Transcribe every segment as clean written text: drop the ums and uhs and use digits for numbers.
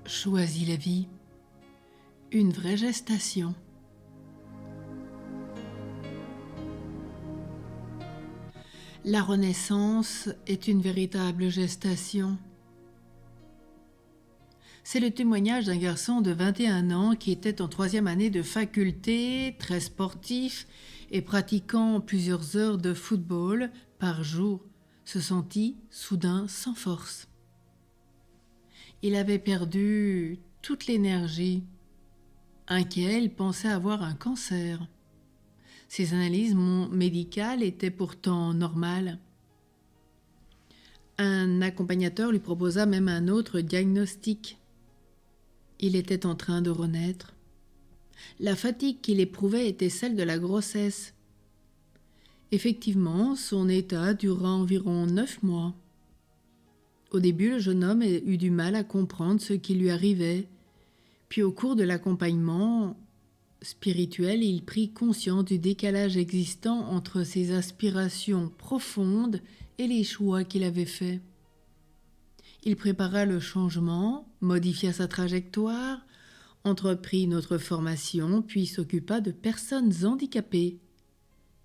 Choisis la vie, une vraie gestation. La renaissance est une véritable gestation. C'est le témoignage d'un garçon de 21 ans qui était en 3e année de faculté, très sportif et pratiquant plusieurs heures de football par jour, se sentit soudain sans force. Il avait perdu toute l'énergie. Inquiet, il pensait avoir un cancer. Ses analyses médicales étaient pourtant normales. Un accompagnateur lui proposa même un autre diagnostic. Il était en train de renaître. La fatigue qu'il éprouvait était celle de la grossesse. Effectivement, son état dura environ 9 mois. Au début, le jeune homme eut du mal à comprendre ce qui lui arrivait. Puis au cours de l'accompagnement spirituel, il prit conscience du décalage existant entre ses aspirations profondes et les choix qu'il avait faits. Il prépara le changement, modifia sa trajectoire, entreprit une autre formation, puis s'occupa de personnes handicapées.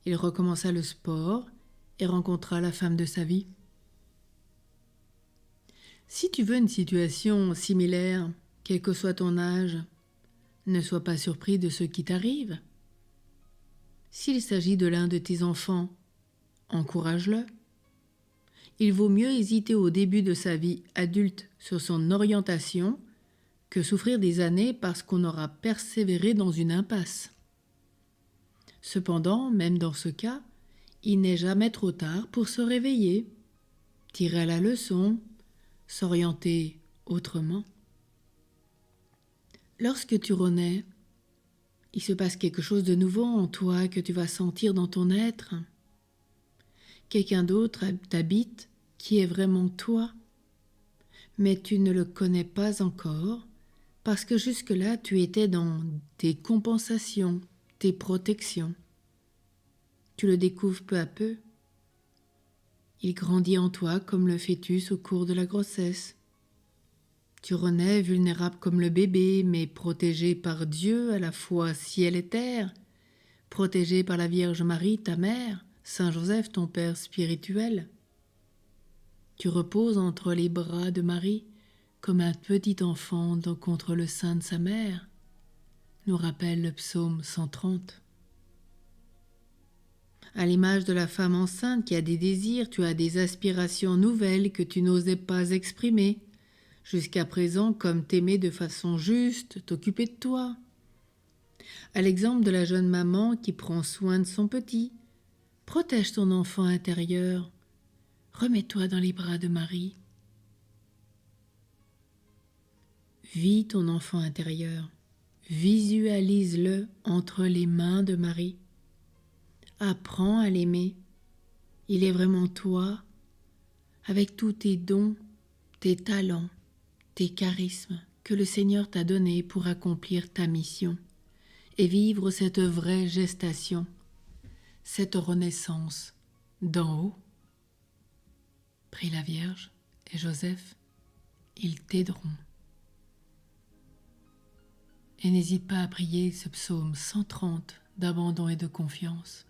Il recommença le sport et rencontra la femme de sa vie. Si tu veux une situation similaire, quel que soit ton âge, ne sois pas surpris de ce qui t'arrive. S'il s'agit de l'un de tes enfants, encourage-le. Il vaut mieux hésiter au début de sa vie adulte sur son orientation que souffrir des années parce qu'on aura persévéré dans une impasse. Cependant, même dans ce cas, il n'est jamais trop tard pour se réveiller, tirer la leçon, s'orienter autrement. Lorsque tu renais, il se passe quelque chose de nouveau en toi que tu vas sentir dans ton être. Quelqu'un d'autre t'habite qui est vraiment toi, mais tu ne le connais pas encore parce que jusque-là tu étais dans tes compensations, tes protections. Tu le découvres peu à peu. Il grandit en toi comme le fœtus au cours de la grossesse. Tu renais vulnérable comme le bébé, mais protégé par Dieu à la fois ciel et terre, protégé par la Vierge Marie, ta mère, Saint Joseph, ton père spirituel. Tu reposes entre les bras de Marie comme un petit enfant contre le sein de sa mère, nous rappelle le psaume 130. À l'image de la femme enceinte qui a des désirs, tu as des aspirations nouvelles que tu n'osais pas exprimer. Jusqu'à présent, comme t'aimer de façon juste, t'occuper de toi. À l'exemple de la jeune maman qui prend soin de son petit, protège ton enfant intérieur, remets-toi dans les bras de Marie. Vis ton enfant intérieur, visualise-le entre les mains de Marie. Apprends à l'aimer, il est vraiment toi, avec tous tes dons, tes talents, tes charismes que le Seigneur t'a donnés pour accomplir ta mission et vivre cette vraie gestation, cette renaissance d'en haut. Prie la Vierge et Joseph, ils t'aideront. Et n'hésite pas à prier ce psaume 130 d'abandon et de confiance.